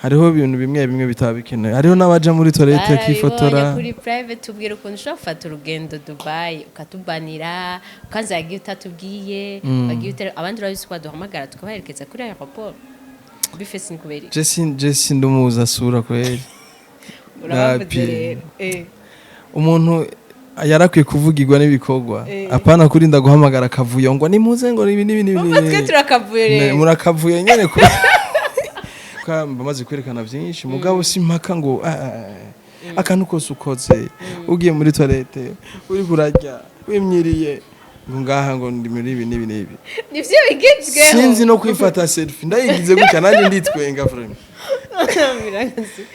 hariho ibintu bimwe bimwe bitaba bikenewe hariho n'abaja muri toilette akifotora kuri private tubwira ukuntu ushobora gufata urugendo Dubai ukatubanira ukanza yagiye utatubwiye bagiye abandi urabizi ko duhamagara tukabaherekeza kuri aeroport bifese nikubera Jesse ndumuza sura kweli urabavuze umuntu yarakwiye kuvugirwa n'ibikogwa apana kurinda guhamagara kavuyo ngo nimuze ngo ibi n'ibindi twe turakavuye rero murakavuye nyene ko bamaze kwerekana byinshi mugabo si mpaka ngo akantu kose ukoze ugiye muri toilette uri kurajya wimyiriye ngo ngaha ngo ndi muri ibi n'ibi n'ibi nivyo bigezweho sinzi no kwifata selfie ndayigize gutya nanjye nditwenga vraiment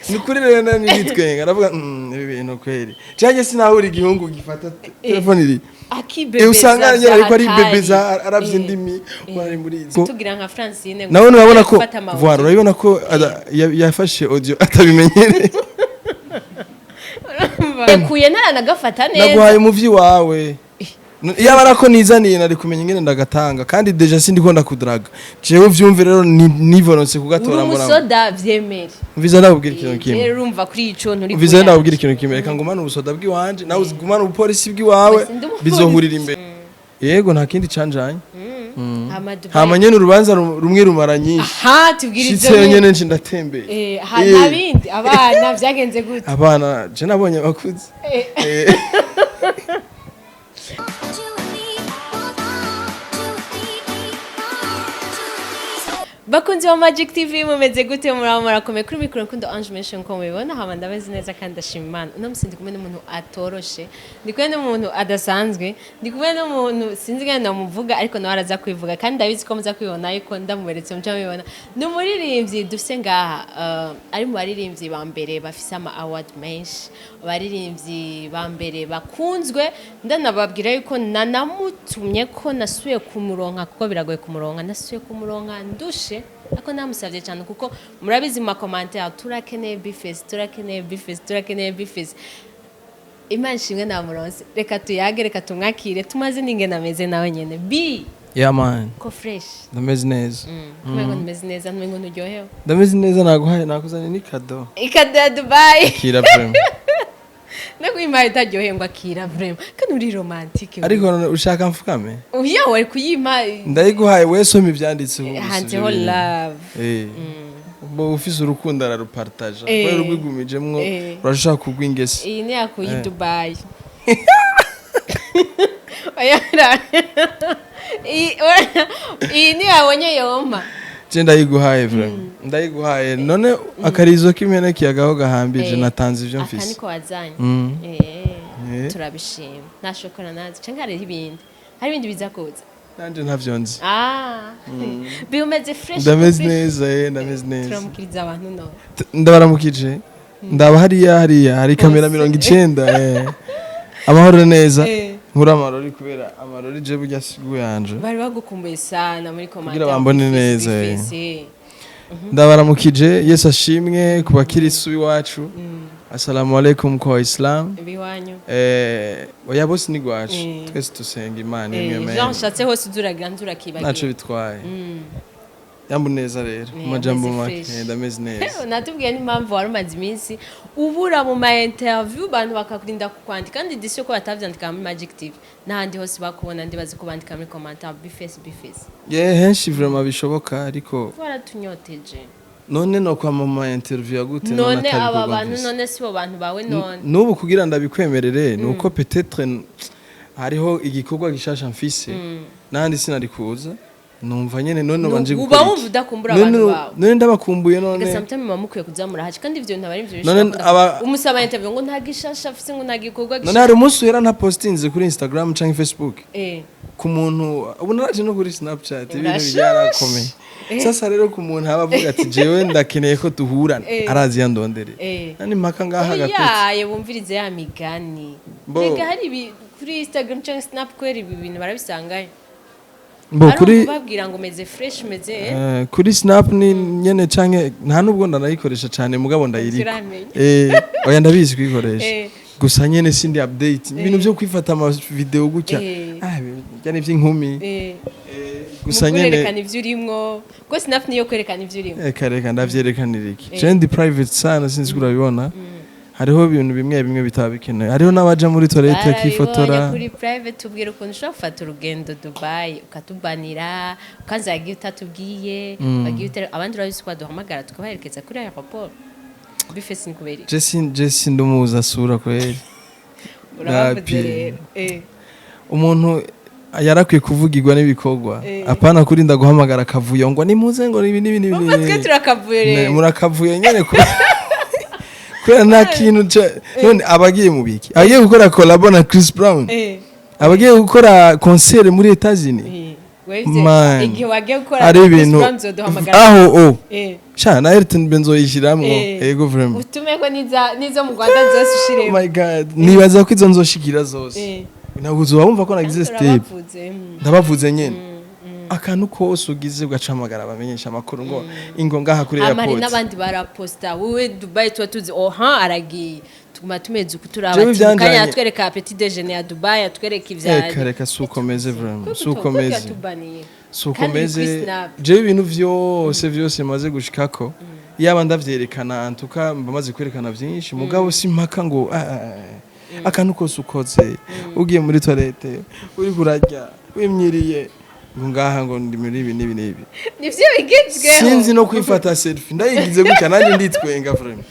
ni kuri rero nani nditwenga ndavuga ibi bintu kweli cyane sinahuri igihungu gifata telefone iri akibebe usanga nyara ariko ari bebe za aravye indimi wari muri izo tugira nka Francine nawe urabona ko voir urabona ko yafashe audio atabimenyere kuye naranagafata neza naguhaye umuvyi wawe yaba arako nizaniye nari kumenya ingene ndagatanga kandi deja sindi ko ndakudraga jewe uvyumve rero nivolonse kugatora mbona umusoda vyemere mviza ndabubwira ikintu kimwe rero urumva kuri ico nturi mviza ndabubwira ikintu kimwe reka ngumana ubusoda bw'iwanje nawe uzigumana ubupolisi bw'iwawe bizohurira imbere yego nta kindi canjanye hama nyene urubanza rumwe rumara nyinshi aha tubwirize nyene nje ndatembeye nta bindi abana vyagenze gute abana je nabonye bakuze bakunzi wa Magic TV mumeze gute murakomeye kuri mikro kundo Ange mention ko mubibona hama ndabeze neza kandi ndashima Imana uno musi ndi kumwe n'umuntu atoroshe ndi kumwe n'umuntu adasanzwe ndi kumwe n'umuntu sinzi ngene ndamuvuga ariko nawe araza kwivuga kandi ndabizi ko muza kwibona yuko ndamuberetse mu cyamubibona n'umuririmbyi dufise ngaha ari mu baririmbyi ba mbere bafise ama award menshi baririmbyi ba mbere bakunzwe ndanababwira yuko nanamutumye ko nasuye kumuronka kuko biragoye kumuronka nasuye kumuronka ndushe ako namusavye cyane kuko murabizi mu commentaire turakeneye bifes Imana shimwe namuronse reka tuyage reka tumwakire tumaze ninge nameze nawe nyene bi yeah man ko fresh ndameze neza kumego ndameze neza ntumengo nuryohewe ndameze neza naguhaye nakuzanye ni kado ya Dubai kira vraiment nakwimbaye itaryoheye ngo akira vraiment kandi uri romantique ariko ushaka mfukame uya wari kuyima ndayiguhaye wesome ivyanditse ubu hanzeho love bo ufise urukundo ararupartage ko rugwigumijemwo urashaka kugwingese iyi ni yakuyi Dubai iyi ni yabonye yoma je ndayiguhaye vraiment ndayiguhaye none akarizo k'imene kiyagaho gahambije natanze ivyo mfise akaniko wazanye turabishima na shokora nazi canke hari ibindi hari ibindi bizakoza nanje ntavyo nzi biumeze fresh ndameze neza ndameze neza turamukiriza abantu no ndabaramukije ndaba hariya hari kamera 90 amahoro neza nkura amarori kubera amarori je burya sigu yanje bari bagukumbuye sana muri commentaire kugira bambone neza ndabaramukije Yesu ashimwe kubakirisu iwacu assalamu alaikum kwa Islam biwanyu oya bose ni gwacu twese tusenga Imana imwe Jean shatse hose uzuraganzura kibagiye naco bitwaye yambu neza rero majambo make ndameze neza natubwiye n'impamvu warumaze iminsi ubura mu ma interview bantu bakakurinda kukwandika kandi disiyo ko batavyandika muri Magic TV n'ahandi hose bakubona ndibaze ko bandika muri commentaire bifese henshi vraiment bishoboka ariko waratunyoteje none no kwa mama interview gute none aba bantu none sibo bantu bawe none nubu kugira ndabikwemerere nuko peut-être hariho igikorwa gishasha mfise nandi sinari kuza numva nyene none banje gukora uba wumva udakumbura abantu bawe none ndabakumbuye none sometimes mama mukwiye kuzamura haci kandi ivyo ntabari ivyo bishaka umusaba interview ngo ntagishasha afise ngo nagikorwa none hari umunsi uhera nta postinze kuri Instagram canke Facebook ku muntu ubu naraje no kuri Snapchat ibintu byarakomeye sasa rero ku muntu abavuga ati jewe ndakeneye ko duhurana arazi yandondere nani mpaka ngaha gatete yaye bumvirize ya migani rega hari kuri Instagram canke Snap kweri ibi bintu barabisangaye Bo kuri babwira ngo meze fresh meze kuri Snap ni nyene canke nta nubwo ndanayikoresha cyane mugabo ndayiriko oya ndabizi kwikoresha gusa nyene sindi update ibintu byo kwifata ama video gutya byane by'inkumi gusa nyene kwerekana ivyo urimwo ko Snap niyo kwerekana ivyo urimwo reka ndavyerekanira iki je ndi private sana sinzi kurabibona hariho ibintu bimwe bimwe bitaba bikenewe hariho n'abaja muri toilette akifotora kuri private tubwira ukuntu ushobora gufata urugendo Dubai ukatubanira ukanza yagiye utatubwiye bagiye abandi urabisi kwa duhamagara tukabaherekeza kuri aeroport bifese nkuberi je sindumuza sura kweli urabavuze rero umuntu yarakwiye kuvugirwa n'ibikorwa apana kurinda guhamagara akavuyo ngo nimuze ngo ibi n'ibindi twe turakavuye rero murakavuye nyene kubera nta kintu none abagiye mu biki abagiye gukora collabo na Chris Brown abagiye gukora concert muri Etats-Unis igihe wagiye gukora ari ibintu aho sha na Ayrton Benzo yishiramwo ego vraiment utume ko nizo mu Rwanda zose ushiremo oh my god nibaza ko izo nzoshikira zose nabuzo wumva ko nagize step ndabavuze nyene akantu kose ugize ugacamagara bamenyesha amakuru ngo ingo ngaha kuri airport amari n'abandi baraposta wowe Dubai tuzi aragiye tuguma tumeze ukuturaba kanya atwereka petit déjeuner ya Dubai atwereka ivyari reka sukomeze vraiment sukomeze je ibintu vyose maze gushikako yaba ndavyerekana antuka mbamaze kwerekana vyinshi mugabo simpaka ngo akantu kose ukoze ugiye muri toilette uri kurarya wimyiriye ngaha ngo ndi muri ibi nivyo bigezweho sinzi no kwifata selfie ndayigize gutya nanjye nditwenga vraiment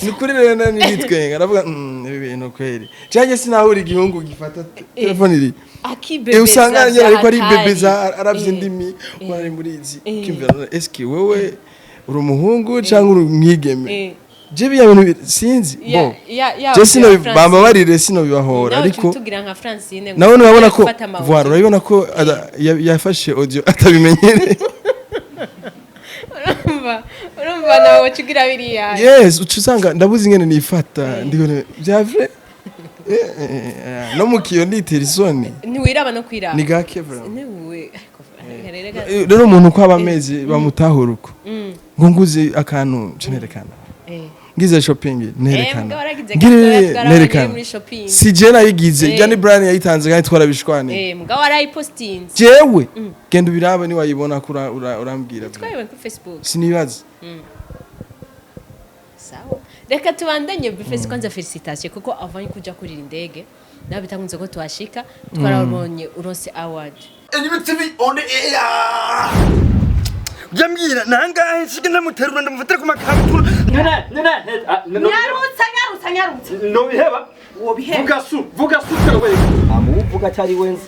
ni kuri rero nani nditwenga ndavuga ibi bintu kweli cyane sinahura igihungu gifata telefone iri akibebe usanga nyara ariko ari bebe za aravye ndimi wari muri izi kimvera eski wewe uri umuhungu cyangwa uri umwigeme je biya bintu sinzi bo je sino bamba barire sino bibahora ariko tugira nka Francine nawe urabona ko voir urabona ko yafashe audio atabimenyere urumva nawe ucugira biriya yes ucusanga ndabuze ingene nifata ndibone bya vrai no mukiyo nditera isoni ntiwiraba no kwiraba ni gake vraiment niwe rero umuntu ko abamezi bamutahura uko ngo nguze akantu cenerekana ngize shopping nerekana nerekana si je nayigize Johnny Bryan yayitanze kandi twarabishwane mugabo arayipostinze jewe genda ubiraba ni wayibona kura urambwira twayiwe ku Facebook sinibaza sawa reka tubandanye bifese kwanza felicitation kuko avant kuja kurira indege nabitangunze ko twashika twarabonye uronse award NMTV on the air Jamgira nangahe shike ndamuterura ndamufatira ku makabutura nyarutsa no biheba wo biheba vuga su kawe amuvuga cyari wenze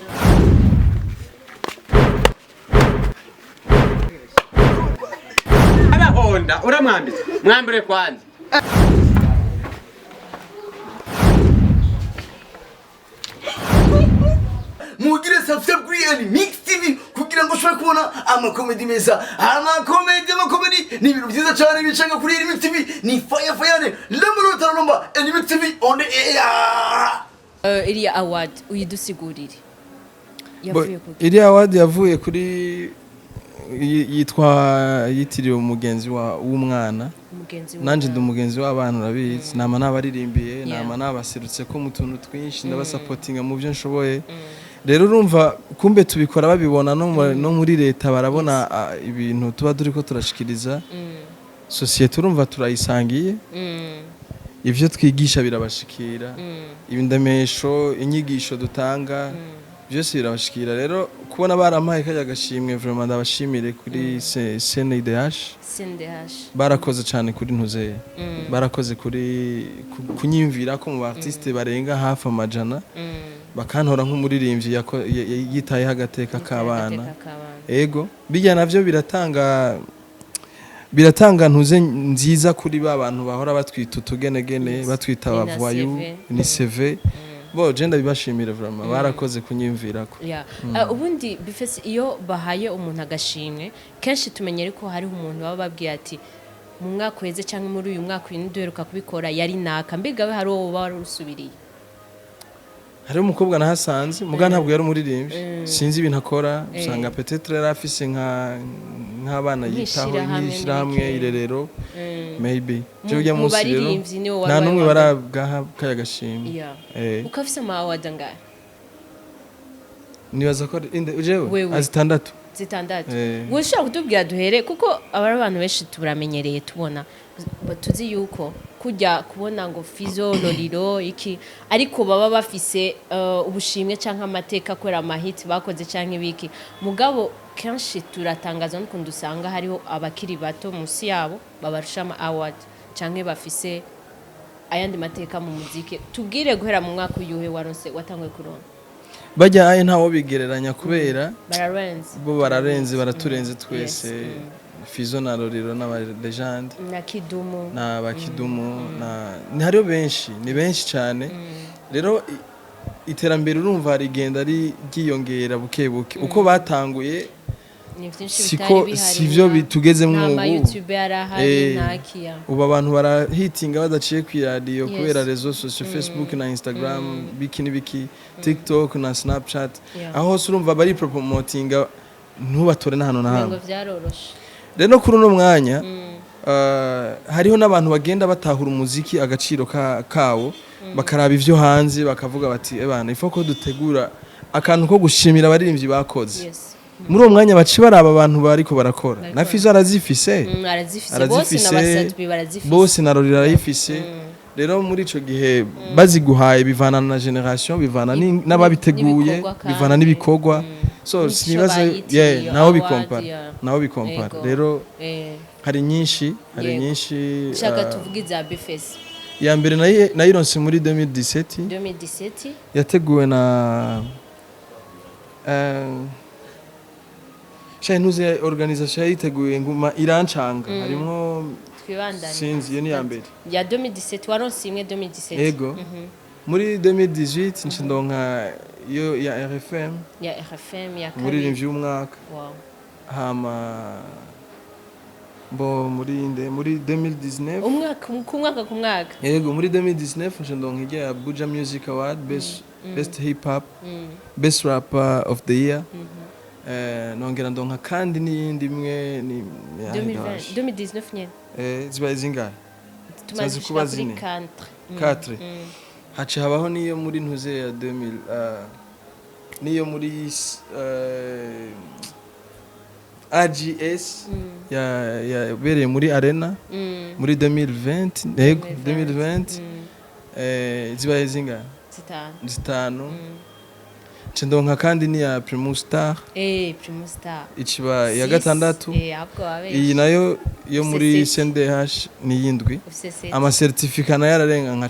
abahonda uramwambitse mwambire kwanza mugire subscribe kuri Mix TV kugira ngo ushobore kubona amakomedi meza amakomedi ni ibintu byiza cyane bicanga kuri Mix TV ni fire lemurota nomba Mix TV on the air iriya award uyidusigurire iriya award yavuye kuri yitiriwe umugenzi w'umwana nanje ndi umugenzi w'abana urabizi nama nabaririmbiye nama nabaserutse ko mu tuntu twinshi ndabasapotinga mu byo nshoboye rero urumva kumbe tubikora babibona no muri leta barabona ibintu tuba duriko turashikiriza societe urumva turayisangiye ivyo twigisha birabashikira ibindamesho inyigisho dutanga byose birabashikira rero kubona barampaye kajya gashimwe vraiment ndabashimire kuri CNDH barakoze cyane kuri ntuzeye barakoze kuri kunyimvira ko mu artiste barenga hafi amajana bakantora nk'umuririmbyi yitaye agateka k'abana ego bijya navyo biratanga ntuze nziza kuri ba bantu bahora batwita utugenegene batwita abavoyu ni CV bo je ndabibashimira vraiment barakoze kunyimvirako ubundi bifese iyo bahaye umuntu agashimwe kenshi tumenyere ko hari umuntu baba babwiye ati mu mwaka weze cyangwa muri uyu mwaka uyu duheruka kubikora yari naka mbega we hari uwo baba rusubiriye hari umukobwa nahasanze muga ntabwo yari umuririmbyi sinzi ibintu akora usanga peut-être yari afise nk'abana yitaho yishira hamwe irerero maybe je ujya munsi rero nta numwe barabwaha kaya gashimwe ukafise ama award ngahe nibaza ko jewe Wewe. azitandatu zitandatu Eh. ushobora kutubwira duhere kuko abari abantu benshi turamenyereye tubona tuzi yuko kujya kubona ngo Fizo Lolilo iki ariko baba bafise ubushimwe canke amateka kwera amahiti bakoze canke ibiki mugabo kenshi turatangaza n'ukuntu usanga hariho abakiri bato munsi yabo babarusha ama award canke bafise ayandi mateka mu muziki tubwire guhera mu mwaka uyuhe waronse watanguye kuronka bajya aye ntawo bigereranya kubera bararenze bo bararenze baraturenze twese Fizo na Lolilo n'aba legend na Kidumu na bakidumu ni hariho benshi ni benshi cyane rero iterambere urumva rigenda ryiyongera buke buke uko batanguye ni byinshi siko bitari bihari sivyo bitugezemo n'ama ubu YouTube yarahari ntakiya ubu abantu barahitinga badaciye ku radio kubera rezo social Facebook na Instagram biki n'ibiki TikTok na Snapchat aho hose urumva bari promotinga ntubatore na hano na hano ngo vyaroroshe rero kuri uno mwanya hariho n'abantu bagenda batahura umuziki agaciro kawo bakaraba ivyo hanze bakavuga bati ebana ifo ko dutegura akantu ko gushimira abaririmbyi bakoze muri uwo mwanya baci baraba abantu bariko barakora na Fizo arazifise bose na Lolilo arayifise rero muri ico gihe baziguhaye bivana na generation bivana n'ababiteguye bivana n'ibikorwa so sinibaza naho bikompara rero hari nyinshi shaka tuvuge za Bifes ya mbere nayironse muri 2017 yateguwe na Ntuze organisation yiteguye nguma irancanga harimo twibandanye sinzi iyo ni ya mbere ya 2017 waronse imwe 2017 yego muri 2018 ncindonka yo ya RFM ya kabiri muri review y'umwaka wow hama bo muri 2019 umwaka ku mwaka yego muri 2019 ncindonka ijya ya Buja Music Award best hip hop best rapper of the year nongera ndonka kandi n'iyindi imwe ni 2019 nyene zibaye zingahe tumaze kuba zine 4 hace habaho niyo muri ntuze ya 2000 niyo muri AGS ya bereye muri arena muri 2020 yego 2020 zibaye zingahe zitanu Chindonka kandi ni ya Primus Star Primus Star ikiba ya gatandatu iyi nayo yo muri CNDH ni yindwi ama certificate na yararenga nka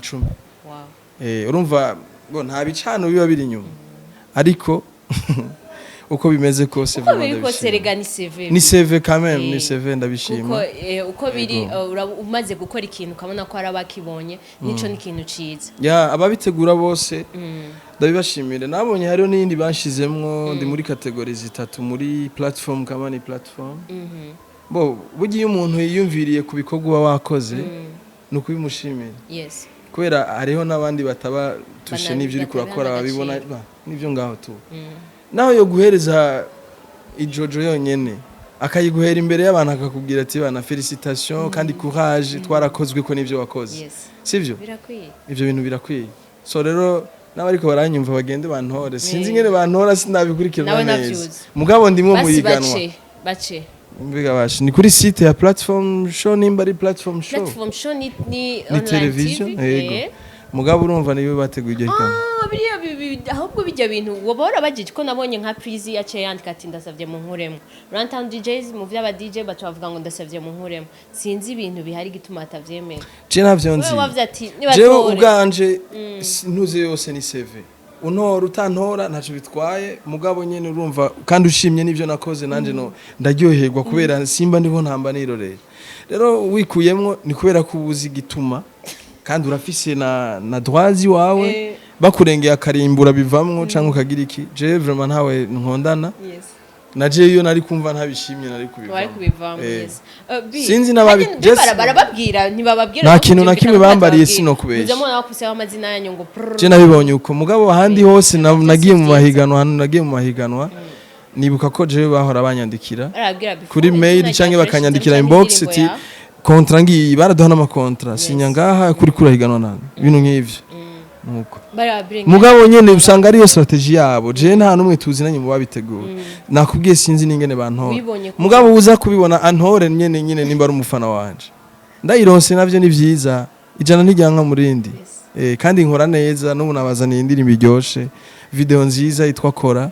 10 urumva ngo nta bicano biba biri nyuma ariko uko bimeze kose ni CV quand même ni CV ndabishima uko biri umaze gukora ikintu ukabona ko arabakibonye nico ni ikintu ciza ya ababitegura bose ndabibashimire nabonye hariho n'indi banshizemwo ndi muri kategori zitatu muri platform kama ni platform bo bugiye umuntu yiyumviriye kubikorwa wakoze no kubimushimira yes kubera hariho nabandi bataba tushe n'ivyo uri kurakora babibona nivyo ngaho tu naho yo guhereza ijojo yonyene akayiguhera imbere y'abantu akakubwira ati bana felicitation kandi courage twarakozwe ko nivyo wakoze sivyo birakwiye ivyo bintu birakwiye so rero n'abariko baranyumva bagende bantore sinzi ngene bantora sinabikurikirana neza mugabo ndimwe mu yiganwa bace mbiga bashi ni kuri site ya platform show nimba ari platform show ni online television yego mugabo urumva niwe bateguye iryo higanwa ahubwo bijya bintu wabora bagije ko nabonye nka Prizi yaciye yandika ati ndasavye mu nkuremo Rantown DJs mu vy'aba DJ bacu bavuga ngo ndasavye mu nkuremo sinzi ibintu bihari gituma atavyemera je navyo nzi jewe ubwanje ntuze yose ni CV untora utantora ntaco bitwaye mugabo nyene urumva kandi ushimye nivyo nakoze nanje no ndaryoherwa kubera simba ndiho ntamba nirorera rero wikuyemwo ni kubera ko ubuzi gituma kandi urafise na droits wawe bakurengeye akarimbura bivamwo canke ukagira iki je vraiment ntawe nkondana naje iyo nari kumva ntabishimye nari kubivamo sinzi nababi barababwira ntibababwira nta kintu na kimwe bambariye sino kubesha nje mwana wakuseho amazina yanyu ngo je nabibonye uko mugabo handi hose nagiye mu mahiganwa nibuka ko je bahora banyandikira kuri mail canke bakanyandikira inbox ati kontra ngi baraduha n'amakontra sinya ngaha kuri kurahiganwa nani ibintu nk'ivyo nuko Barabring. mugabo nyene usanga ariyo strategy yabo je nta numwe tuzinanye mu babitegura nakubwiye sinzi n'ingene bantora Wibonye ko- mugabo uza kubibona antore nyene nimba ari umufana wanje ndayironse navyo ni vyiza ijana ntiryanka murindi kandi nkora neza n'ubu nabazaniye indirimbo iryoshe video nziza yitwa kora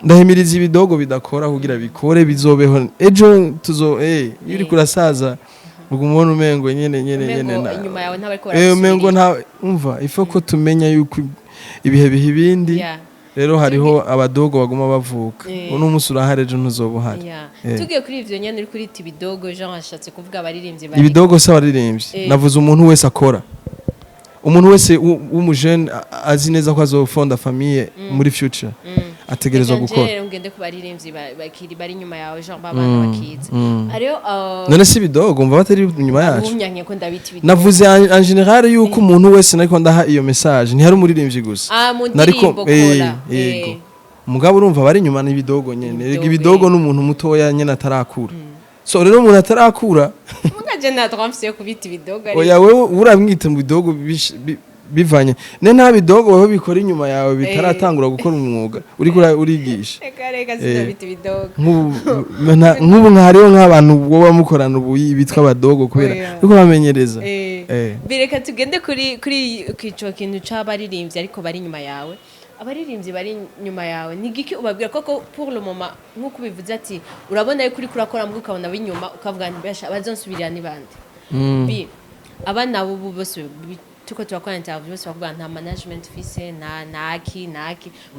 ndahimiriza ibidogo bidakora kugira bikore bizobeho ejo iyo uri kurasaza ubwo umengo nyene inyuma yawe ntabariko umengo nta umva ifo ko tumenya yuko ibihe bihe ibindi rero hariho abadogo baguma bavuka uno munsi urahari ejo ntuzoba uhari tugiye kuri ivyo nyene uri kuri ibidogo Jean ashatse kuvuga abaririmbyi bari ibidogo se abaririmbyi navuze umuntu wese akora umuntu wese w'umujene azi neza ko azofonda famille muri future ategerezwa gukora ngende ku baririmbyi bakiri bari nyuma yawe Jean babana bakiza ariyo none si ibidogo umva batari nyuma yacu unyanye ko ndabita ibidogo navuze en general yuko umuntu wese nariko ndaha iyo message ntihari umuririmbyi gusa nariko kora yego mugabo urumva bari nyuma n'ibidogo nyene ibidogo n'umuntu mutoya nyene atarakura so rero umuntu atarakura mugaje na twamfise yo kubita ibidogo oya wewe uramwita mu bidogo bivanye nta bidogo wewe bikora inyuma yawe bitaratangura gukora umwuga urigisha reka zidabita ibidogo nk'ubu nk'ahariho nk'abantu wowe mukorana ubu bitwa abadogo kubera yuko bamenyereza bireka tugende kuri ico kintu c'abaririmbyi ariko bari inyuma yawe abaririmbyi bari nyuma yawe ni giki ubabwira koko pour le moment nkuko bivuze ati urabona yuko uri kurakora mu ukabona binyuma ukavuga nti bazonsubirira ni bande bi abana bo bose tuko turakora interview bose bavuga nta management fise naki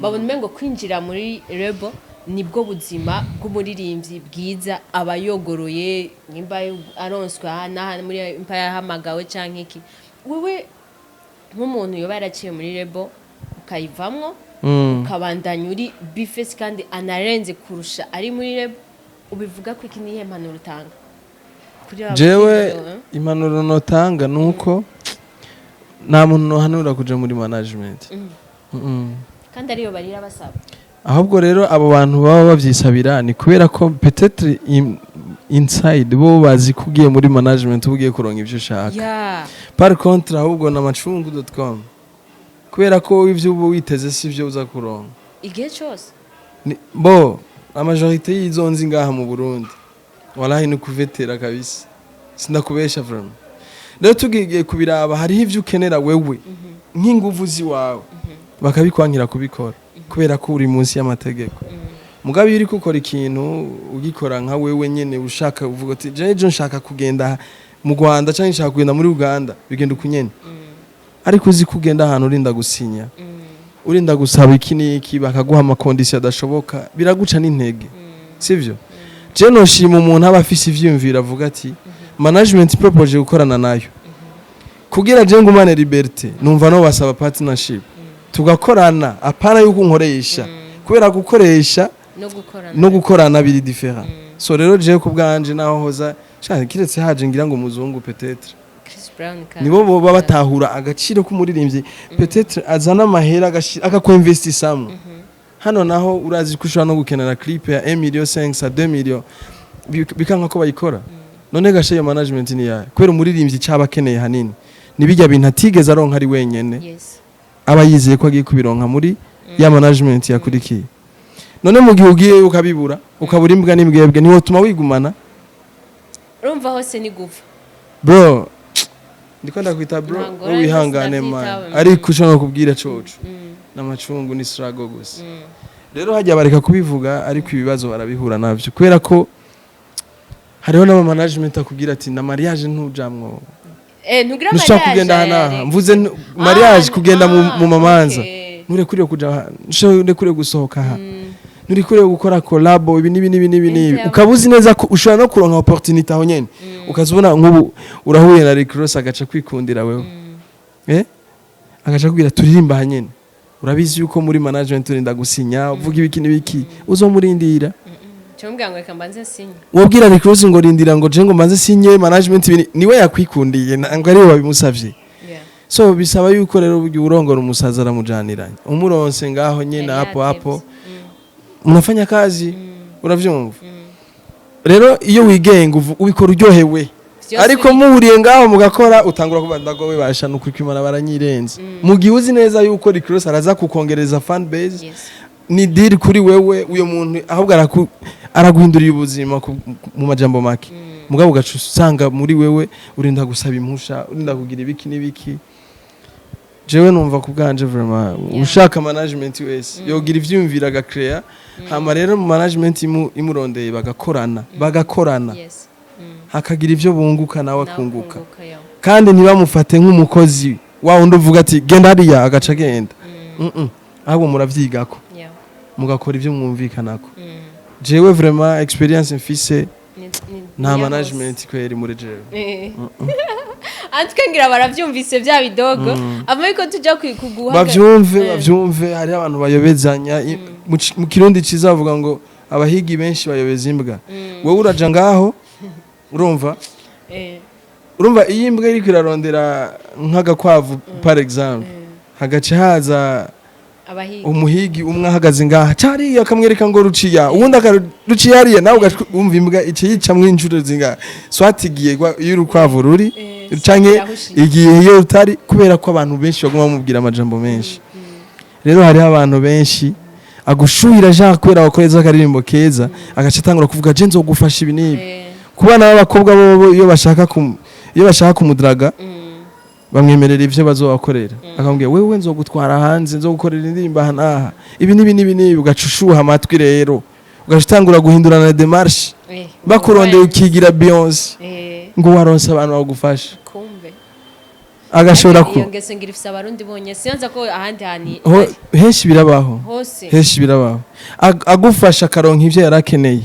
babona umengo kwinjira muri rebo nibwo buzima bw'umuririmbyi bwiza abayogoroye nimba aronswa na muri impaya hamagawe canke iki wewe nk'umuntu yoba yaraciye muri rebo ukayivamwo ukabandanya uri bifesi kandi anarenze kurusha ari muri rebo ubivuga ko iki nihe impanuro utanga jewe impanuro notanga nuko nta muntu nohanura kuja muri management kandi ariyo barira basaba ahubwo rero abo bantu baba bavyisabira ni kubera ko peut-être inside bo bazi kugiye muri management ugiye kuronka ivyo ushaka par contre ahubwo na macungu.com kubera ko ivyo ubu witeze si vyo uza kuronka igihe cyose bo la majorité y'izonzi ngaha mu Burundi wallahi ni kuvetera kabisa sindakubesha vraiment rero tugiye kubiraba hariho ivyo ukenera wewe nk'inguvu ziwawe bakabikwankira kubikora kubera ko uri munsi y'amategeko mugabe uri gukora ikintu ugikora nka wewe nyene ushaka uvuga ati jeje nshaka kugenda mu Rwanda cyangwa nshaka kugenda muri Uganda bigenda ukunyene ariko uzi kugenda ahantu urinda gusinya urinda gusaba iki niki bakaguha amakondisiyo adashoboka biraguca n'intege sivyo je noshima umuntu aba afise ivyumvira avuga ati management propose gukorana nayo kugira je ngumane liberté numva no basaba partnership tugakorana apana yuko nkoresha kubera gukoresha no gukorana biri different so rero je ku bwanje naho hoza cyane kiretse haje ngira ngo muzungu peut-être Chris Brown nibo boba batahura agaciro k'umuririmbyi peut-être azana amahera akakwinvestisamo hano naho urazi kushobora no gukenera clip ya 1 million 5 2 million bikanka ko bayikora none gashe yo management ni yayo kwera umuririmbyi cyaba keneye hanini nibijya bintu atigeze aronka ari wenyene aba yizeye ko agiye kubironka muri ya management yakurikiye none mu gihe ugiye ukabibura ukabura imbwa n'imbwebwe niho tuma wigumana urumva hose ni gufa bro ndiko ndakwita bro wihangane man ariko ushobora kubwira coco n'amacungu ni struggle gusa rero hajya bareka kubivuga ariko ibibazo barabihura navyo kubera ko hariho n'ama management akubwira ati na mariage ntujamwo ntugira mariage kugenda hana mvuze mariage kugenda mu mamanza nurekuriye kuja nurekuriye gusohoka ha nurekuriye gukora collab ibi nibi ukabuzi neza ko ushobora no kuronka opportunity aho nyene ukazubona nk'ubu urahuye na Rick Ross agaca kwikundira wewe agaca kugira turirimba hanyene urabizi yuko muri management urinda gusinya uvuga ibiki nibiki uzomurindira cyumbwa ngo reka mbanze sinye wabwira Rick Ross ngo rindira ngo je ngo mbanze sinye management niwe yakwikundiye ngo ari wabimusavye so bisaba yuko rero urongora umusaza aramujaniranye umuronse ngaho nyene hapo unafanya kazi uravyumva rero iyo wigenga ubikora uryohewe ariko muhuriye ngaho mugakora utangura kuba ndagowe basha no kwikimana baranyirenze mu gihe uzi neza yuko Rick Ross araza kukongereza fan base ni deal kuri wewe uyo muntu ahubwo araguhindurira ubuzima mu majambo make mugabo gacu usanga muri wewe urinda gusaba impusha urinda kugira ibiki n'ibiki jewe numva kubganje vraiment ushaka management wese yogira ivyumvira agakrea hama rero mu management imurondeye bagakorana hakagira ivyo bunguka nawe akunguka kandi ntibamufate nk'umukozi wa undi uvuga ati genda hariya agaca agenda ahubwo muravyigako mugakora ivyo mwumvikanako jewe vraiment experience mfise nta management kweri muri jewe atwengira baravyumvise bya bidogo amiko tujya kuguha bavyumve hari abantu bayobezanya mu kirundi cizavuga ngo abahigi benshi bayobeza imbwa wewe uraja ngaho urumva iyi imbwa iri kwirarondera nk'agakwavu par exemple hagace haza umuhigi umwe ahagaze ngaha cari akamwereka ngo ruciya ubundi akaruciya hariya nawe umva imbwa ice yicamwo injuro zingaha swatigiye y'urukwavu ruri canke igihe iyo rutari kubera ko abantu benshi baguma bamubwira amajambo menshi rero hariho abantu benshi agushuhira Jean kubera wakoreza akaririmbo keza agaca atangura kuvuga je nzogufasha ibi n'ibi ku bana b'abakobwa bo iyo bashaka kumudraga bamwemerera ivyo bazobakorera akamubwira wewe nzogutwara hanze nzogukorera indirimbo aha ibi nibi ugacushuha amatwi rero ugashitangura guhindurana démarche bakurondeye ukigira Beyoncé ngo waronse abantu bagufasha kumbe agashobora ku iyo ngese ngira ifisa abarundi bonye siyanza ko ahandi hani henshi birabaho agufasha karonka ivyo yarakeneye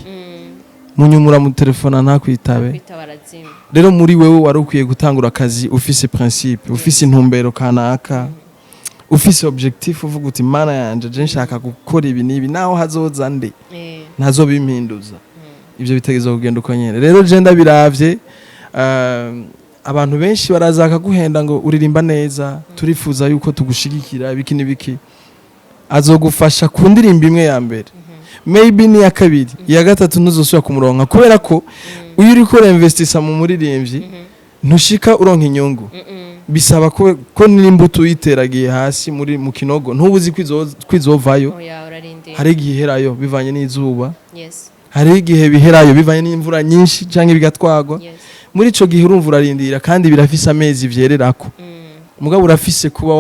munyumura mu telefona ntakwitabe rero muri wewe warukwiye gutangura akazi ufise principe ufise intumbero kanaka ufise objectif uvuga uti mana yanje je nshaka gukora ibi nibi naho hazoza nde ntazo bimpinduza ivyo bitegeza kugenda uko nyene rero je ndabiravye abantu benshi baraza akaguhenda ngo uririmba neza turifuza yuko tugushigikira biki nibiki azogufasha ku ndirimbo imwe ya mbere maybe ni ya kabiri ya gatatu ntuzosubira kumuronka kubera ko uyu uri ko investisa mu muririmbyi ntushika uronka inyungu bisaba ko n'imbuto uyiteragiye hasi muri mu kinogo ntubuzi kwizovayo hari igihe iherayo bivanye n'izuba hari igihe biherayo bivanye n'imvura nyinshi canke bigatwagwa muri ico gihe urumva urarindira kandi birafise amezi vyererako mugabo urafise kuba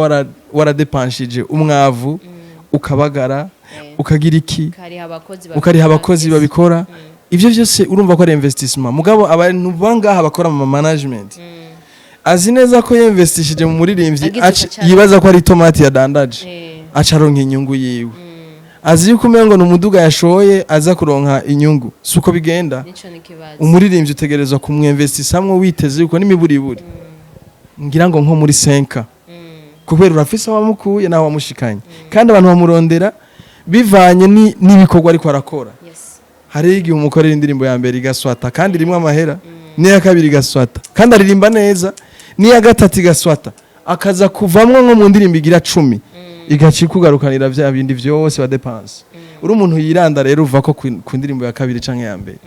waradepanshije umwavu ukabagara ukagira iki ukariha abakozi babikora ivyo vyose urumva ko ari investissement mugabo abantu bangaha bakora mu management azi neza ko yinvestishije mu muririmbyi yibaza ko ari tomate yadandaje acaronka inyungu yiwe azi yuko umengo n'umuduga yashoye aza kuronka inyungu suko bigenda umuririmbyi utegerezwa kumwinvestisamwe witeze yuko n'imiburiburi ngira ngo nko muri 5 kubera urafise abamukuye nawe wamushikanye kandi abantu bamurondera bivanye n'ibikorwa ariko arakora hari igihe umukorera indirimbo ya mbere igaswata kandi rimwe amahera n'iya kabiri igaswata kandi aririmba neza n'iya gatatu igaswata akaza kuvamwo nko mu ndirimbo igira 10 igaci kugarukanira vya bindi vyose badepanse uri umuntu yiranda rero uva ko ku ndirimbo ya kabiri canke ya mbere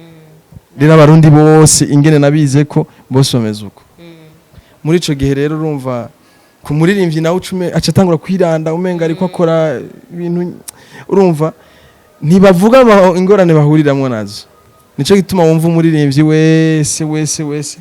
rero abarundi bose ingene nabize ko bose bameze uko muri ico gihe rero urumva ku muririmbyi nawe ucume aca atangura kwiranda umenga ariko akora ibintu urumva ntibavuga ingorane bahuriramwo nazo nico gituma wumva umuririmbyi wese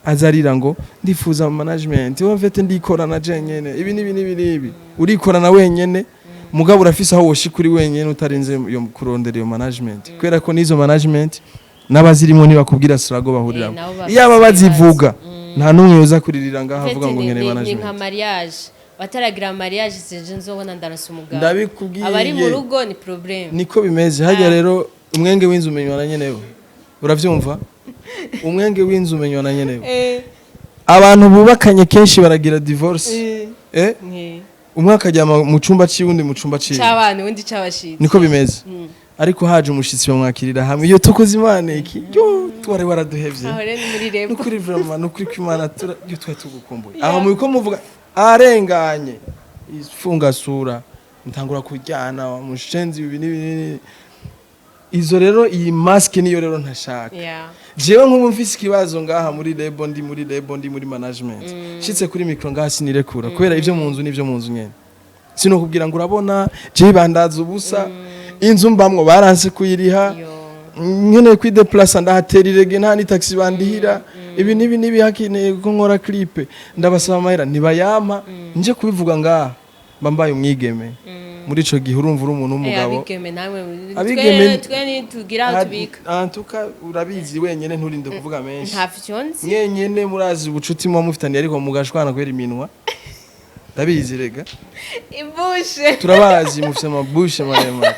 azarira ngo ndifuza management wowe mfete ndikorana je nyene ibi nibi urikorana wenyene mugabo urafise aho woshikuri wenyene utarinze yo kurondera iyo management kwera ko nizo management n'abazirimo ntibakubwira sirago bahuriramo iyo aba bazivuga nta numwe uza kuririra ngaho avuga ngo ngene management ni nka mariage bataragira mariage seje nzobona ndarasa umugabo ndabikubwiye abari mu rugo ni problem niko bimeze hajya rero umwenge w'inzu umenywa na nyenewe uravyumva umwenge w'inzu umenywa na nyenewe abantu bubakanye kenshi baragira divorce umwe akajyama mu cumba cy'undi mu cumba cy'undi cy'abana undi cy'abashitsi niko bimeze ariko haje umushitsi bamwakirira hamwe iyo tukoze imana iki yo twari waraduhevye aho rero muri rebo nukuri vraiment nukuri kwimana yo twari tugukumbuye aho mu biko muvuga arenganye ifunga sura ntangura kujyana mushenzi ibi izo rero iyi maske niyo rero ntashaka Yeah. jewe nk'ubu mfise ikibazo ngaha muri lebo ndi muri management shitse kuri micro ngaha sinirekura kubera ivyo mu nzu n'ivyo mu nzu nyene sino kubwira ngo urabona je bandaza ubusa inzu mbamwo baranse kuyiriha nkene kwideplace ndahaterirege nta ni taxi bandihira ibi nibi hakeneye ko nkora clip ndabasaba amahera ntibayampa nje kubivuga ngaha mbambaye umwigeme muri ico gihe urumva uri umuntu w'umugabo abigeme nawe Abigeme- twe ni tugira tubika antuka urabizi wenyene nturinde kuvuga menshi nta fyonzi mwenyene murazi ubucuti muba mufitaniye ariko mugashwana kubera iminwa ndabizi rega ibushe turabazi mufite amabushe maremare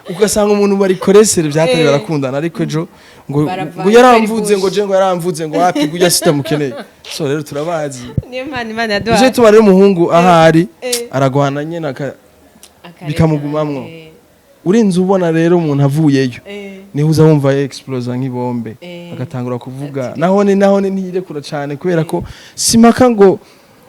ugasanga umuntu bari koresere byatari barakundana ariko ejo ngo Baravanga ngo yaramvuze bari ngo je ngo yaramvuze ngo wapi gujya sitamukeneye so rero turabazi niyo Imana je yaduhaye tuma rero umuhungu ahari Eh. aragwana nyene Akareka, bikamugumamwo. eh, urinze ubona rero umuntu avuyeyo eh, niho uza wumva explosa nk'ibombe Eh. agatangura kuvuga nahone ntiyirekura cyane kubera ko simaka ngo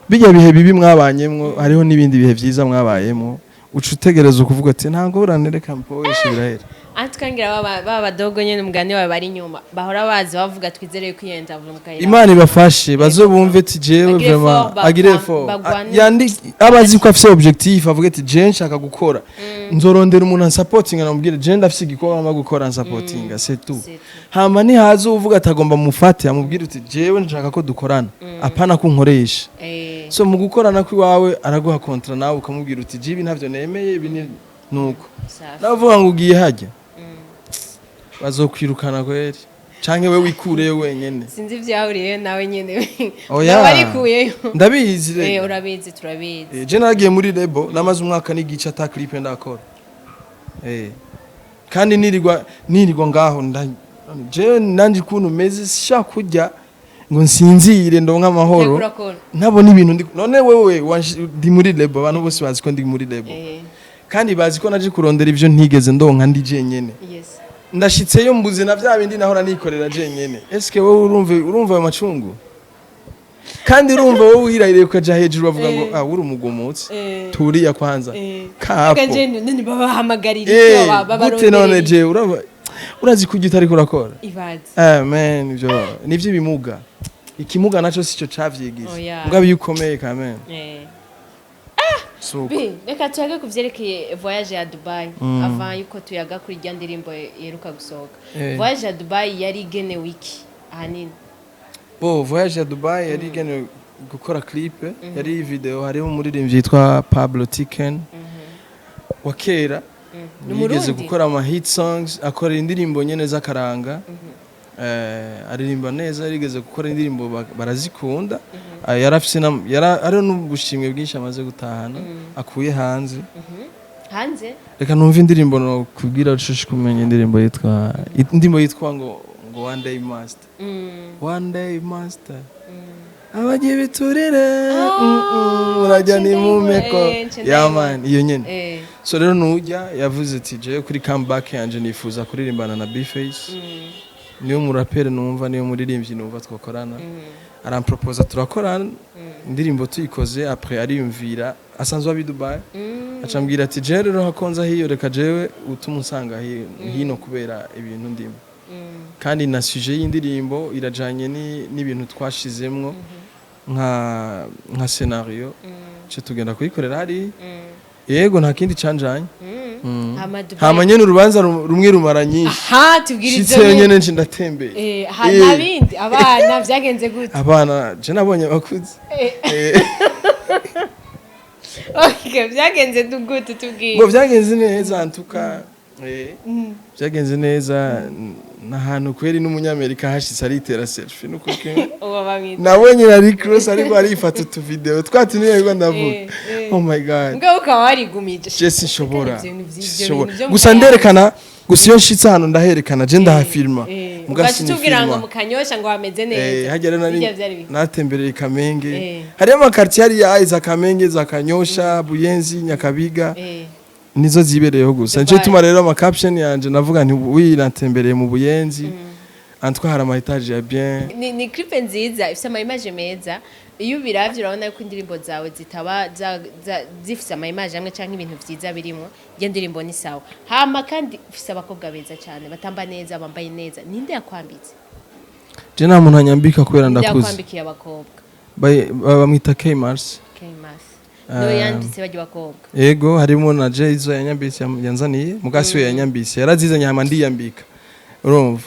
bijya bihe bibi mwabanyemwo hariho n'ibindi bihe byiza mwabayemwo uca utegereza kuvuga ati ntabwo buranereka mpoesha birahera atwangira baba badogo nyene umugani wawe bari inyuma bahora bazi bavuga twizereye ko yenda vuga mukayira imana ibafashe bazobumve ati jewe Agire vraiment fort, agire bagwane- fort bagwane. yandi abazi ko afite objectif avuga ati je nshaka gukora nzorondera umuntu ansupportinga namubwire je ndafise igikorwa ngomba gukora ansupportinga c'est tout C'est tout. hama nihaza uvuga atagomba mufate amubwire uti jewe nshaka ko dukorana apana kunkoresha eh so mu gukorana kwiwawe araguha kontra nawe ukamubwira uti jibi ntavyo nemeye ibi ni nuko safi navuga ngo ugiye hajya bazokwirukana kweri canke we wikureyo wenyene sinzi ivyahuriye nawe nyene Oya. barikuyeyo ndabizi rero urabizi turabizi je naragiye muri lebo namaze umwaka n'igice ata clip ndakora kandi nirirwa ngaho je nanje kuntu meze sha kujya ngo nsinzire ndonka amahoro urakora ntabona ibintu none wewe ndi muri lebo abantu bose bazi ko ndi muri lebo kandi bazi ko naje kurondera ivyo ntigeze ndonka ndi jenyene yes ndashitseyo mbuze na vya bindi nahora nikorera jenyene eske wowe urumva ayo macungu kandi urumva wowe wirahiriye ukaja hejuru bavuga ngo uri umugomotsi turiya kwanza kapo kanje nini babahamagarira gute none je urazi ko utari kurakora ibazi amen ivyo nivyo bimuga ikimuga naco sico cavyigize Oya. mugabe yukomeye kamen so reka tuyaga ku vyerekeye voyage ya Dubai avant yuko tuyaga kuri rya ndirimbo yeruka gusohoka voyage ya Dubai yari igenewe iki ahanini voyage ya Dubai yari igenewe gukora clip yari video hariho umuririmbyi yitwa Pablo Tiken wa kera yigeze gukora ama hit songs akora indirimbo nyene z'akaranga aririmba neza yarigeze gukora indirimbo barazikunda yarafise ari n'ubushimwe bwinshi amaze gutahana akuye hanze reka numva indirimbo no kubwira ushushe kumenya indirimbo yitwa ngo one day master one day master abagiye biturire urajya ni mumeko yaman iyo nyene so rero nujya yavuze ati je kuri comeback yanje nifuza kuririmbana na B-Face niyo murapere numva niyo muririmbyi numva twakorana arampropose turakorana indirimbo tuyikoze après ariyumvira asanzwe abi Dubai acambwira ati je rero hakonza hiyo reka jewe utuma unsanga hino kubera ibintu ndimo kandi na sujet y'indirimbo irajanye n'ibintu twashizemwo nka scenario cyo tugenda kuyikorera hari yego nta kindi canjanye hama nyene urubanza rumwe rumara nyinshi aha tubwira ivyo nyene nje ndatembeye nta bindi abana vyagenze gute abana je nabonye bakuze okay vyagenze gute tubwire ngo vyagenze neza antuka vyagenze neza nahantu kweri n'umunyamerika hashitse aritera selfie nuko nabonye na cross ariko arifata utu video twatuniye ariko ndavuga oh my god ngo ukaba warigumije je sinshobora gusa nderekana gusa iyo nshitse hano ndaherekana je ndahafilma mugasitubwira ngo mukanyosha ngo hameze neza hagera natembereye Kamenge hariyo amakartier hari ya Aiza Kamenge za Kanyosha Buyenzi Nyakabiga nizo zibereyeho gusa nje tuma rero ama caption yanje navuga nti wiratembereye mu Buyenzi antwa hari ama etage ya bien ni clip nziza ifite ama image meza iyo ubiravye urabona ko indirimbo zawe zitaba zifite ama image amwe canke ibintu vyiza birimo iyo ndirimbo ni sawa hama kandi ufite abakobwa beza cyane batamba neza bambaye neza ninde yakwambitse je nta muntu anyambika kubera ndakuze yakwambikiye abakobwa bamwita K-Mars no yanditse bajya bakobwa yego harimo na Jayzo yanyambitse yanzaniye mugasi we yanyambitse yarazizanye hama ndiyambika urumva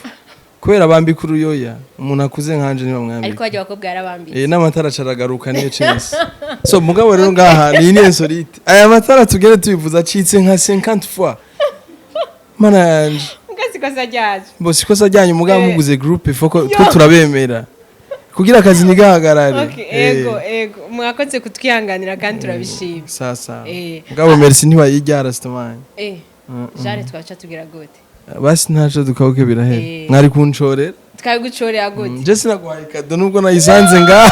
kubera bambika uruyoya umuntu akuze nkanje niba mwambika ariko bajya bakobwa yarabambitse n'amatara caragaruka niyo chance so mugabo rero ngaha ni insolite aya matara tugere tubivuza acitse nka 50 fois mana yanje ngasi kosa ryaje bo sikosa ryanyu mugabo muguze group ifoko twe turabemera kugira akazi nigahagarare ego mwakoze kutwihanganira kandi turabishima sasa mugabo merci ntiwayijyara stomani jare twacha tugira gute basi ntaco dukauke birahera mwari kuncorera twabigucorera gute je sinaguhaye kado nubwo nayisanze ngaha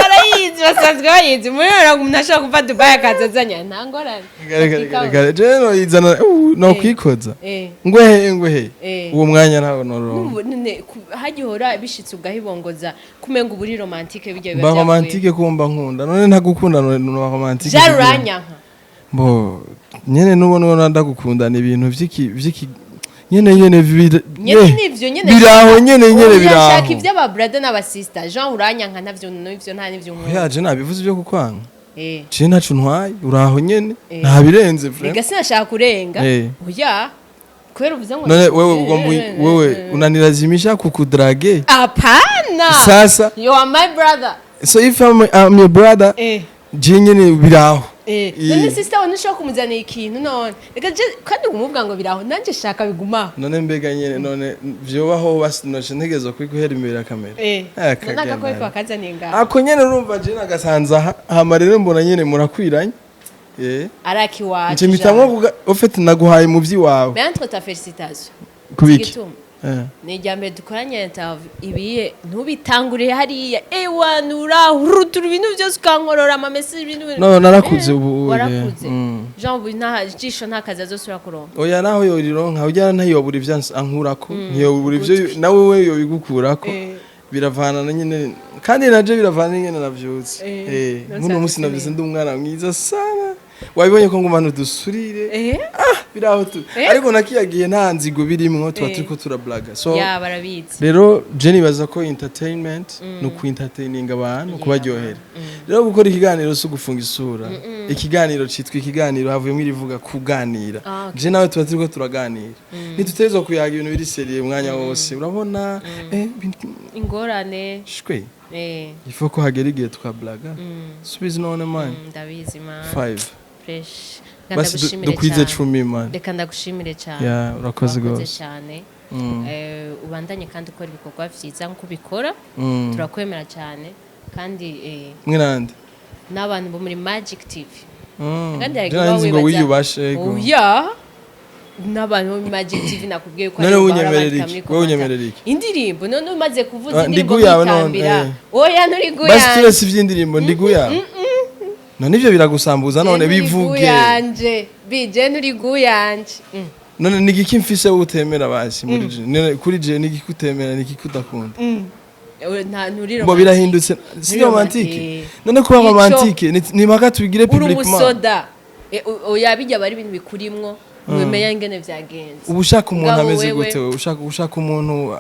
barayizi basanzwe bayizi murera umuntu ashaka kuva Dubai akazazanya nta ngorane je no yizana no kwikoza ngwehe uwo mwanya ntawo noro none hagihora bishitse ugahibongoza kumenga uburi romantique bijya biba romantique kumba nkunda none ntagukunda no romantique jaruranyanka bo nyene nubona ndagukundana ibintu vyiki nyene nivyo biraho nyene biraho yashaka ivyo aba brother n'aba sister Jean uranyanka ntavyo nivyo nta nivyo nkuru yaje nabivuze byo kukwanga je ntacu ntwaye uraho nyene nta birenze frère ega sinashaka kurenga oya kwera uvuze ngo none wewe unanilazimisha kukudrage hapana sasa you are my brother so if I'm your brother je nyene biraho none sister wanashaka kumuzana ikintu none reka je kandi umubwa ngo biraho nanje shaka biguma none mbega nyene none vyobaho basinoshe ntegezo kwiguhera imbere ya kamera naka ko ifa kazani nga ako nyene urumva je nagasanza hama rero mbona nyene murakwiranye araki wacu nje mitamwo ofete naguhaye muvyi wawe mais entre ta félicitation kubiki ni jambe dukoranye interview ibiye ntubitanguriye hariya ewanura hurutura ibintu byose ukankorora ama message ibintu no narakuze ubu warakuze Jean ubu nta jisho nta kazi azosura kuronka oya naho yo rironka ujyana ntayobura ivyansi ankurako ntiyobura ivyo nawe we yo bigukurako biravana na nyene kandi naje biravana nyene navyutse muno musi navyutse ndi umwana mwiza sana wabibonye ko ngumana dusurire biraho tu ariko nakiyagiye nta nzigo birimwo tuba turiko turablaga so ya barabizi rero Jenny baza ko entertainment no ku entertaining abantu kubaryohera rero gukora ikiganiro so gufunga isura ikiganiro citwa ikiganiro havuyemo irivuga kuganira je nawe tuba turiko turaganira nitutezwa kuyaga ibintu biri seriye umwanya wose urabona ingorane shwe ifo ko hagera igihe tukablaga subizi none man ndabizi man 5 fresh basi dukwize 10 man reka ndagushimire cyane ya urakoze gose cyane ubandanye kandi ukora ibikorwa vyiza nko bikora turakwemera cyane kandi mwirande n'abantu bo muri Magic TV kandi ngo wiyubashe oya n'abantu bo muri Magic TV nakubwiye ko none unyemerera iki indirimbo none umaze kuvuza indirimbo y'itambira oya nturi guya basi turese ivy'indirimbo ndiguya none ivyo biragusambuza none bivuge yanje bije nturi guyanje none nigiki mfise utemera basi muri je kuri je nigiki utemera nigiki udakunda nta nturiro bo birahindutse si romantique none kuba romantique ni maka tubigire publiquement urusoda oya bijya bari ibintu bikurimwo wemenya ingene vyagenze ubushaka umuntu ameze gute ubushaka umuntu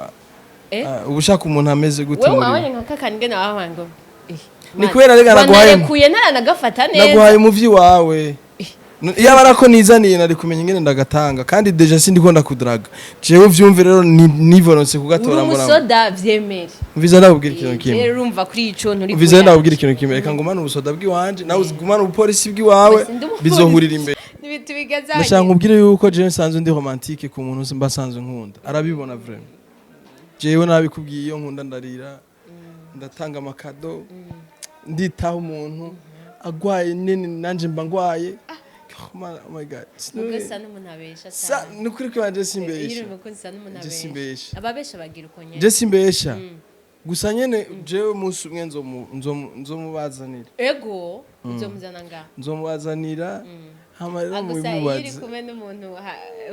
ubushaka umuntu ameze gute wewe wabonye nkakakani ngene wahango ni kwera rega naguhaye naranagafata neza naguhaye muvyi wawe yaba arako nizaniye nari kumenya ingene ndagatanga kandi deja sindiko ndakudraga jewe vyumve rero nivoronse kugatora mbona urusoda vyemere mviza ndabubwira ikintu kimwe rero urumva kuri ico nturi mviza ndabubwira ikintu kimwe reka ngumana ubusoda bw'iwanje nawe uzigumana ubupolisi bw'iwawe bizohurira imbere nibitu bigazanye ndashaka nkubwire yuko jewe nsanzwe ndi romantique ku muntu mbasanzwe nkunda arabibona vraiment jewe nabikubwiye iyo nkunda ndarira ndatanga amakado nditaho umuntu agwaye nini nanje mba ngwaye oh my god ugasa n'umuntu abesha cyane nukuri ko banje simbesha iri mukunzi sana n'umuntu abesha ababesha bagira uko nyene je simbesha gusa nyene jewe musi umwe nzomubazanira ego uzomuzana nga nzomubazanira hama rero mubimubaze iri kumwe n'umuntu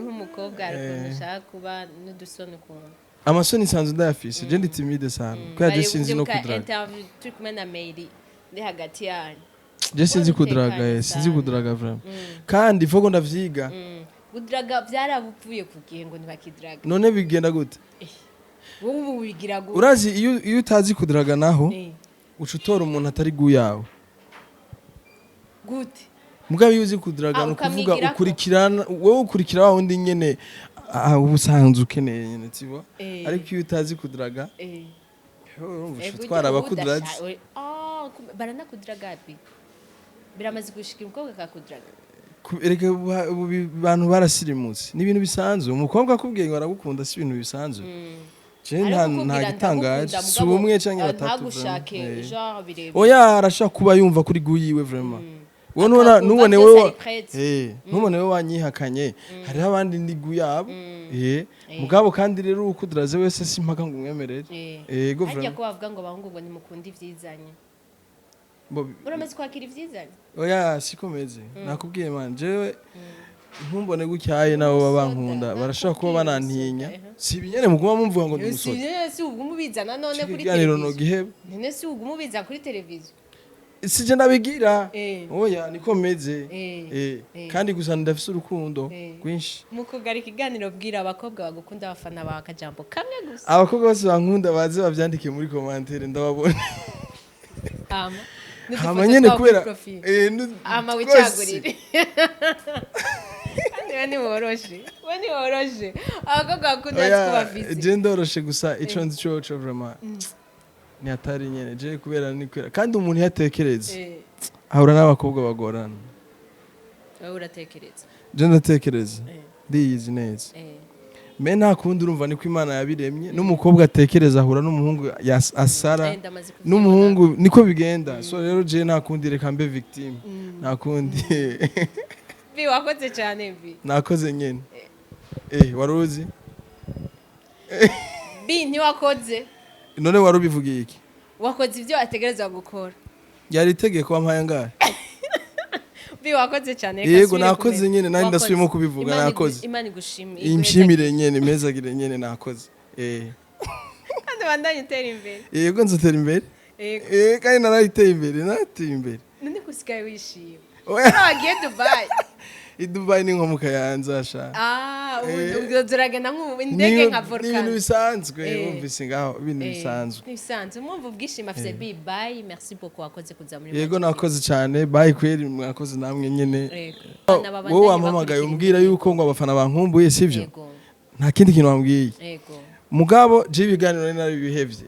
nk'umukobwa ariko ushaka kuba n'udusoni ukuntu amasoni nsanzwe ndayafise je ndi timide sana kubera je sinzi no kudraga interview turi kumwe na Mary ndi hagati yanyu je sinzi kudraga sinzi kudraga vraiment kandi foko ndavyiga kudraga byarabuvuye ku gihe ngo ntibakidraga none bigenda gute wowe ubu wigira gute urazi iyo utazi kudraga naho uca utora umuntu atari guyawe gute mugabe iyo uzi kudraga no kuvuga ukurikirana wowe ukurikira wa wundi nyene ubusanzwe ukeneye nyene tibo ariko iyo utazi kudraga urumva twara abakudraga baranakudraga bi biramaze gushika umukobwa akakudraga erega abantu barasirimutse ni ibintu bisanzwe umukobwa akubwiye ngo aragukunda si ibintu bisanzwe nta gitangaje si umwe canke batatu oya arashaka kuba yumva kuri guyiwe vraiment nubone wewe wanyihakanye hariho abandi ndi guyabo mugabo kandi rero ukuduraze wese simpaka ngo umwemerere yego vraiment hajya ko bavuga ngo bahungu ngo nimukunda ivyizanye uramaze kwakira ivyizanye oya sikomeze nakubwiye man jewe ntumbone gutyaye nabo babankunda barashaka kuba banantinya si ibinyene muguma mumvuga ngo ndimusore si ubwo mubizana none kuri televiziyo none si ubwo mubiza kuri televiziyo sije ndabigira oya niko meze kandi gusa ndafise urukundo rwinshi mukugara ikiganiro bwira abakobwa bagukunda abafana ba Kajambo kamwe gusa abakobwa bose bankunda baze bavyandike muri commentaire ndababona hama nyene kubera ama wicagurire Wani woroshe abakobwa bakunda twubafise je ndoroshe gusa ico nzi cyo vraiment ni atari nyene je kubera ni kwera kandi umuntu yatekereza ahura n'abakobwa bagorana wowe uratekereza je ndatekereza ndiyizi neza me nta kundi urumva niko Imana yabiremye n'umukobwa atekereza ahura n'umuhungu asara n'umuhungu niko bigenda so rero je nta kundi reka mbe victime nta kundi bi wakoze cyane bi nakoze nyene waruzi bi ntiwakoze none warubivugiye iki wakoze ivyo ategereza gukora yari itegeko wampaye ngahe bi wakoze cyane yego nakoze nyene nari ndasubimo kubivuga nakoze Imana igushimire imshimire nyene mezagire nyene nakoze kandi bandanye utera imbere yego nzotera imbere kandi narayiteye imbere nateye imbere none kusigaye wishimye wagiye Dubai Dubai ni nko mu Kayanza sha uzuragenda nk'indege nka volcan ni ibintu bisanzwe wumvise ngaho ibintu bisanzwe bisanzwe mwumva ubwishima afise bye merci beaucoup wakoze kuza muri yego nakoze cyane bye kweri mwakoze namwe nyene wowe wampamagaye umbwira yuko ngo abafana bankumbuye sivyo nta kindi kintu wambwiye yego mugabo je ibiganiro nari bihevye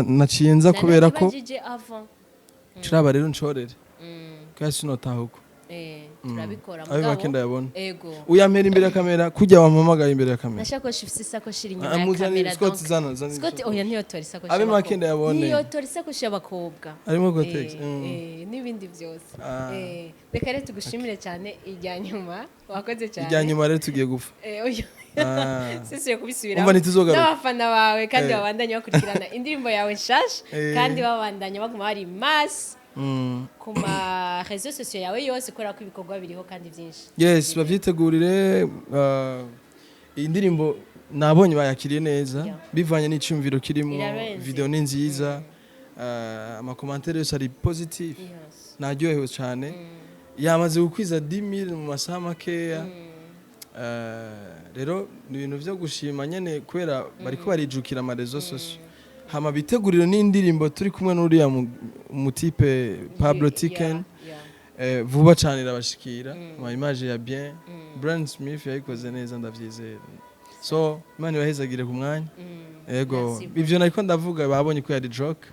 naciye nza kubera ko turaba rero ncorere kasi notahuko turabikora mugabo bakenda yabona yego uyampera imbere ya kamera kujya wampamagaye imbere ya kamera nashakoshi ifise isakoshi iri inyuma ya kamera donc Scott oya niyo tori isakoshi abe makenda yabone niyo tori isakoshi y'abakobwa arimo gotex n'ibindi byose reka rero tugushimire cyane ijya nyuma wakoze cyane ijya nyuma rero tugiye gupfa sisi yo kubisubiramo n'abafana bawe kandi babandanya bakurikirana indirimbo yawe nshasha kandi babandanya baguma bari mass ku ma réseaux sociaux yawe yose kubera ko ibikorwa biriho kandi byinshi yes bavyitegurire indirimbo nabonye bayakiriye neza bivanye n'icumviro kirimo video ni nziza ama commentaire yose ari positive naryohewe cyane yamaze gukwiza 10000 mu masaha makeya rero ni ibintu byo gushima nyene kubera bariko barijukira ama réseaux sociaux hama bitegurire n'indirimbo turi kumwe n'uriya mutipe Pablo Tiken vuba cyane irabashikira ama image ya bien Brand Smith yayikoze neza ndavyizera so Imana ibahezagire ku mwanya yego ivyo nariko ndavuga babonye ko yari joke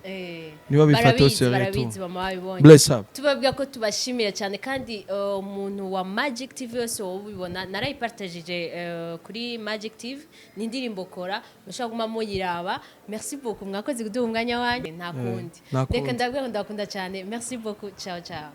niba bifatose barabizi bamabibonye bless up tubabwira ko tubashimira cyane kandi umuntu wa Magic TV yose wobibona narayipartagije kuri Magic TV ni indirimbo kora mushaka guma muyiraba merci beaucoup mwakoze kuduha umwanya wanyu nta kundi reka ndabwira ko ndakunda cyane merci beaucoup ciao ciao